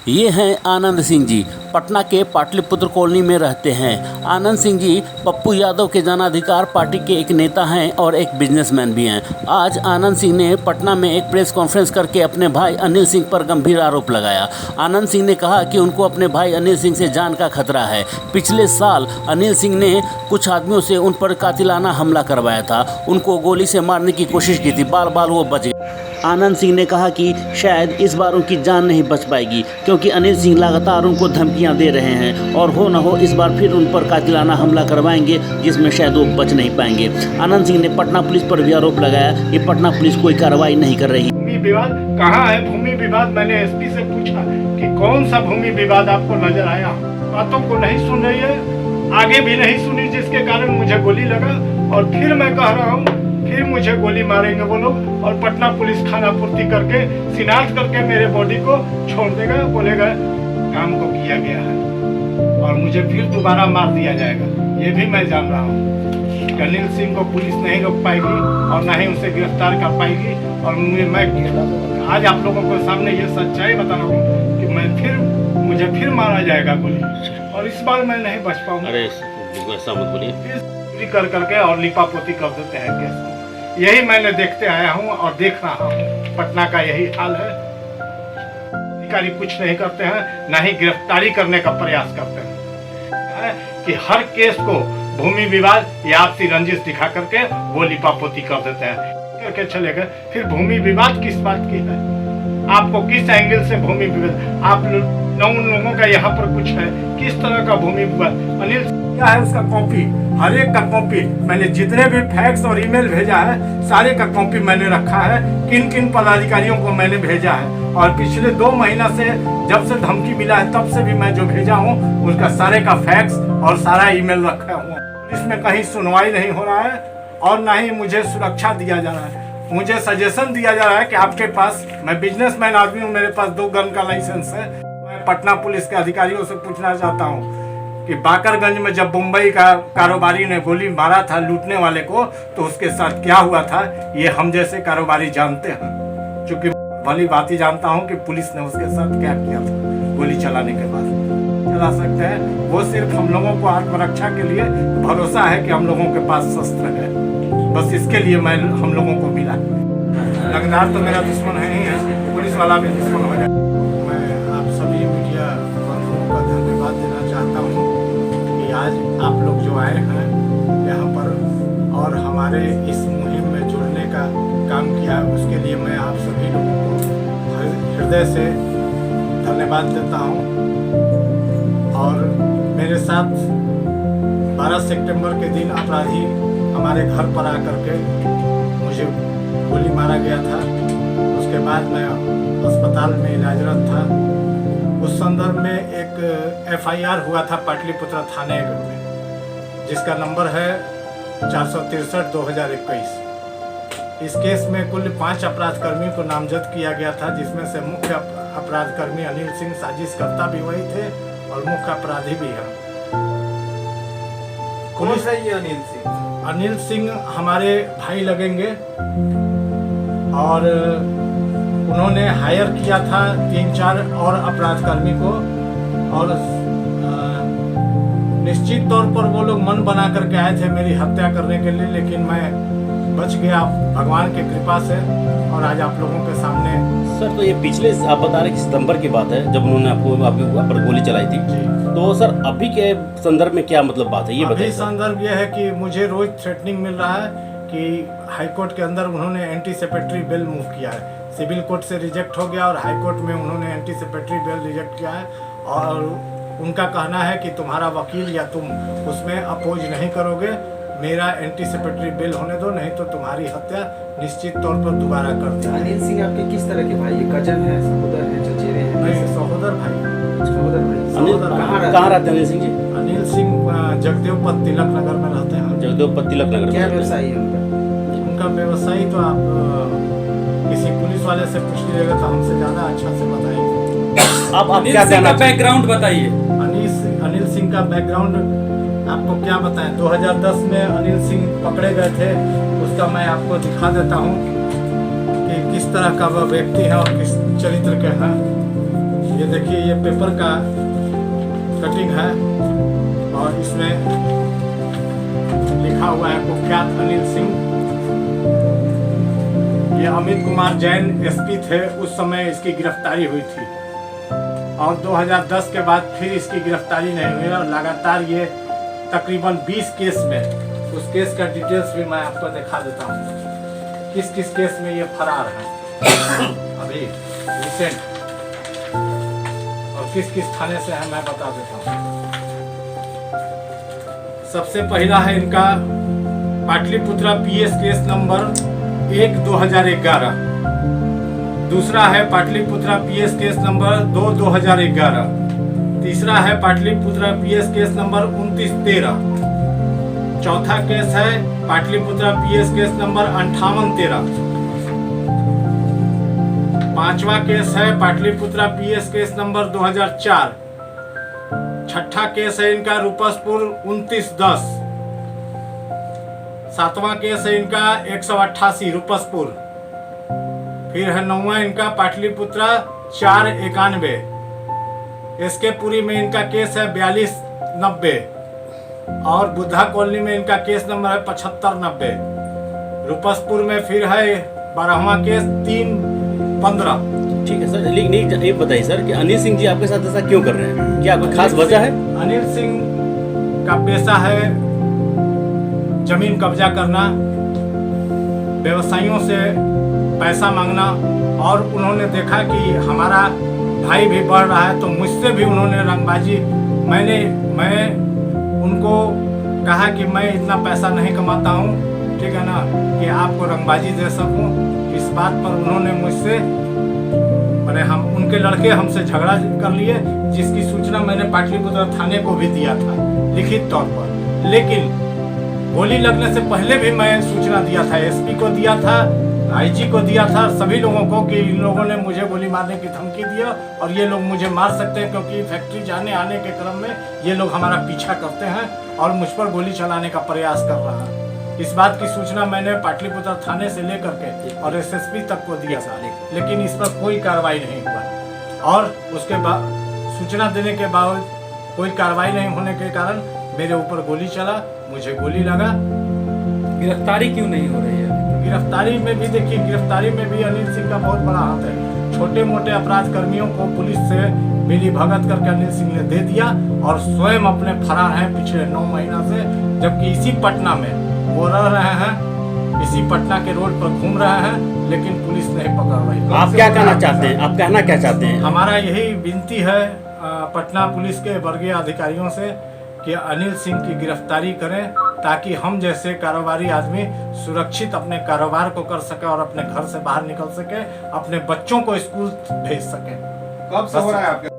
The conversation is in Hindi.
ये हैं आनंद सिंह जी, पटना के पाटलिपुत्र कॉलोनी में रहते हैं। आनंद सिंह जी पप्पू यादव के जन अधिकार पार्टी के एक नेता हैं और एक बिजनेसमैन भी हैं। आज आनंद सिंह ने पटना में एक प्रेस कॉन्फ्रेंस करके अपने भाई अनिल सिंह पर गंभीर आरोप लगाया। आनंद सिंह ने कहा कि उनको अपने भाई अनिल सिंह से जान का खतरा है। पिछले साल अनिल सिंह ने कुछ आदमियों से उन पर कातिलाना हमला करवाया था, उनको गोली से मारने की कोशिश की थी, बाल बाल वो बच गए। आनंद सिंह ने कहा कि शायद इस बार उनकी जान नहीं बच पाएगी क्योंकि अनिल सिंह लगातार उनको धमकियां दे रहे हैं और हो न हो इस बार फिर उन पर कातिलाना हमला करवाएंगे जिसमें शायद वो बच नहीं पाएंगे। आनंद सिंह ने पटना पुलिस पर भी आरोप लगाया कि पटना पुलिस कोई कार्रवाई नहीं कर रही। भूमि विवाद कहाँ है? भूमि विवाद मैंने एसपी से पूछा कि कौन सा भूमि विवाद आपको नजर आया? बातों को नहीं सुन रही है, आगे भी नहीं सुनी, जिसके कारण मुझे गोली लगा। और फिर मैं कह रहा हूँ फिर मुझे गोली मारेंगे वो लोग और पटना पुलिस खाना पूर्ति करके शिनाख्त करके मेरे बॉडी को छोड़ देगा, बोलेगा काम को किया गया है और मुझे फिर दोबारा मार दिया जाएगा। ये भी मैं जान रहा हूँ। अनिल सिंह को पुलिस नहीं रोक पाएगी और न ही उसे गिरफ्तार कर पाएगी। और मैं आज आप लोगों को सामने ये सच्चाई बता रहा हूँ कि मुझे फिर मारा जाएगा गोली और इस बार मैं नहीं बच पाऊंगा। अरे ऐसा मत बोलिए। कर करके और लिपापोती कर देते हैं केस को। यही मैंने देखते आया हूँ और देख रहा हूँ। पटना का यही हाल है। अधिकारी कुछ नहीं करते हैं, न ही गिरफ्तारी करने का प्रयास करते हैं कि हर केस को भूमि विवाद या आपसी रंजिश दिखा करके वो लिपापोती कर देते हैं करके चले गए। फिर भूमि विवाद किस बात की है? आपको किस एंगल से भूमि विवाद? आप उन लोगों का यहाँ पर कुछ है, किस तरह का भूमि विवाद? अनिल क्या है उसका कॉपी, हर एक का कॉपी मैंने जितने भी फैक्स और ईमेल भेजा है सारे का कॉपी मैंने रखा है। किन किन पदाधिकारियों को मैंने भेजा है और पिछले 2 महीना से जब से धमकी मिला है तब से भी मैं जो भेजा हूँ उसका सारे का फैक्स और सारा ईमेल रखा हुआ। इसमें कहीं सुनवाई नहीं हो रहा है और ना ही मुझे सुरक्षा दिया जा रहा है। मुझे सजेशन दिया जा रहा है कि आपके पास, मैं बिजनेसमैन आदमी हूँ, मेरे पास 2 गन का लाइसेंस है। मैं पटना पुलिस के अधिकारियों से पूछना चाहता हूँ कि बाकरगंज में जब मुंबई का कारोबारी ने गोली मारा था लूटने वाले को तो उसके साथ क्या हुआ था, ये हम जैसे कारोबारी जानते हैं। क्योंकि भली बात ही जानता हूँ कि पुलिस ने उसके साथ क्या किया था गोली चलाने के बाद। चला सकते हैं वो सिर्फ हम लोगों को आत्मरक्षा के लिए भरोसा है कि हम लोगों के पास शस्त्र है, बस इसके लिए मैं हम लोगों को मिला। लगदार तो मेरा दुश्मन है ही है, पुलिस वाला भी दुश्मन हो जाए। मैं आप सभी मीडिया वालों का धन्यवाद देना चाहता हूँ कि आज आप लोग जो आए हैं यहाँ पर और हमारे इस मुहिम में जुड़ने का काम किया, उसके लिए मैं आप सभी लोगों को हृदय से धन्यवाद देता हूँ। और मेरे साथ 12 सितंबर के दिन अपराधी हमारे घर पर आकर के मुझे गोली मारा गया था। उसके बाद मैं अस्पताल में इलाजरत था। उस संदर्भ में एक FIR हुआ था पाटलिपुत्र थाने में, जिसका नंबर है 463/2021। इस केस में कुल 5 अपराधकर्मी को नामजद किया गया था, जिसमें से मुख्य अपराधकर्मी अनिल सिंह साजिशकर्ता भी वही थे और मुख्य अपराधी भी है। कौन सा ये अनिल सिंह हमारे भाई लगेंगे और उन्होंने हायर किया था 3-4 और अपराधकर्मी को और निश्चित तौर पर वो लोग मन बना करके आए थे मेरी हत्या करने के लिए, लेकिन मैं बच गया भगवान की कृपा से और आज आप लोगों के सामने। सर तो ये पिछले आप बता रहे कि सितंबर की बात है जब उन्होंने आपके ऊपर गोली चलाई थी, तो सर अभी के संदर्भ में क्या मतलब बात है ये बताइए। संदर्भ ये है कि मुझे रोज थ्रेटनिंग मिल रहा है कि हाई कोर्ट के अंदर उन्होंने एंटीसिपेटरी बिल मूव किया है। सिविल कोर्ट से रिजेक्ट हो गया और हाई कोर्ट में उन्होंने एंटीसिपेटरी बिल रिजेक्ट किया है और उनका कहना है कि तुम्हारा वकील या तुम उसमें अपोज नहीं करोगे, मेरा एंटीसिपेटरी बिल होने दो, नहीं तो तुम्हारी हत्या निश्चित तौर पर दोबारा कर दी। अनिल सिंह आपके किस तरह के भाई? कजन है, सहोदर है, चचेरे हैं? नहीं, सहोदर भाई। कहाँ रहते हैं अनिल सिंह जी? अनिल सिंह जगदेवपत तिलक नगर में रहते हैं। जगदेवपत तिलक नगर। क्या व्यवसाय है उनका? व्यवसाय तो आप किसी पुलिस वाले से पूछ लीजिएगा तो हमसे ज्यादा अच्छा से बताएंगे। आप क्या बैकग्राउंड बताइए। अनिल सिंह का बैकग्राउंड आपको क्या बताएं। 2010 में अनिल सिंह पकड़े गए थे, उसका मैं आपको दिखा देता हूँ कि किस तरह का वह व्यक्ति है और किस चरित्र के हैं। ये देखिए, ये पेपर का कटिंग है और इसमें लिखा हुआ है कुख्यात अनिल सिंह। ये अमित कुमार जैन एसपी थे, उस समय इसकी गिरफ्तारी हुई थी और 2010 के बाद फिर इसकी गिरफ्तारी नहीं हुई और लगातार ये तकरीबन 20 केस में, उस केस का डिटेल्स भी मैं आपको दिखा देता हूँ किस किस केस में ये फरार है अभी रिसेंट, और किस किस थाने से है मैं बता देता हूँ। सबसे पहला है इनका पाटलिपुत्रा पीएस केस नंबर 1/2011। दूसरा है पाटलिपुत्रा पीएस केस नंबर 2/2011। तीसरा है पाटलिपुत्रा पीएस केस नंबर 29/13। चौथा केस है पाटलिपुत्रा पीएस केस नंबर 58/13। पांचवा केस है पाटलिपुत्रा पीएस केस नंबर 2004। छठा केस है इनका रूपसपुर 29/10। सातवां केस है इनका 188 रूपसपुर। फिर है नौवां इनका पाटलिपुत्रा 491। एसके पुरी में इनका केस है 4290 और बुद्धा कॉलोनी में इनका केस नंबर है 7590। रूपसपुर में फिर है 12वां केस 315। ठीक है सर, लेकिन ये बताइए सर कि अनिल सिंह जी आपके साथ ऐसा क्यों कर रहे हैं? क्या कोई खास वजह है? अनिल सिंह का पेशा है जमीन कब्जा करना, व्यवसायियों से पैसा मांगना, और उन्होंने देखा कि हमारा भाई भी बढ़ रहा है तो मुझसे भी उन्होंने रंगबाजी, मैं उनको कहा कि मैं इतना पैसा नहीं कमाता हूँ, ठीक है ना, कि आपको रंगबाजी दे सकूँ। इस बात पर उन्होंने मुझसे, मैंने हम उनके लड़के हमसे झगड़ा कर लिए, जिसकी सूचना मैंने पाटलिपुत्र थाने को भी दिया था लिखित तौर पर। लेकिन गोली लगने से पहले भी मैं सूचना दिया था, एसपी को दिया था, आईजी को दिया था, सभी लोगों को, कि इन लोगों ने मुझे गोली मारने की धमकी दिया और ये लोग मुझे मार सकते हैं क्योंकि फैक्ट्री जाने आने के क्रम में ये लोग हमारा पीछा करते हैं और मुझ पर गोली चलाने का प्रयास कर रहा है। इस बात की सूचना मैंने पाटलिपुत्र थाने से लेकर के और एसएसपी तक को दिया था, लेकिन इस पर कोई कार्रवाई नहीं हुआ और उसके बाद सूचना देने के बावजूद कोई कार्रवाई नहीं होने के कारण मेरे ऊपर गोली चला, मुझे गोली लगा। गिरफ्तारी क्यों नहीं हो रही है? गिरफ्तारी में भी देखिए, गिरफ्तारी में भी अनिल सिंह का बहुत बड़ा हाथ है। छोटे मोटे अपराध कर्मियों को पुलिस से मिली भगत करके अनिल सिंह ने दे दिया और स्वयं अपने फरार हैं पिछले 9 महीना से, जबकि इसी पटना में वो रह रहे हैं, इसी पटना के रोड पर घूम रहे हैं, लेकिन पुलिस नहीं पकड़ रही। आप क्या कहना चाहते हैं? आप कहना क्या चाहते हैं? हमारा यही विनती है पटना पुलिस के वर्गीय अधिकारियों से कि अनिल सिंह की गिरफ्तारी करें, ताकि हम जैसे कारोबारी आदमी सुरक्षित अपने कारोबार को कर सके और अपने घर से बाहर निकल सके, अपने बच्चों को स्कूल भेज सके। कब से हो रहा है आपके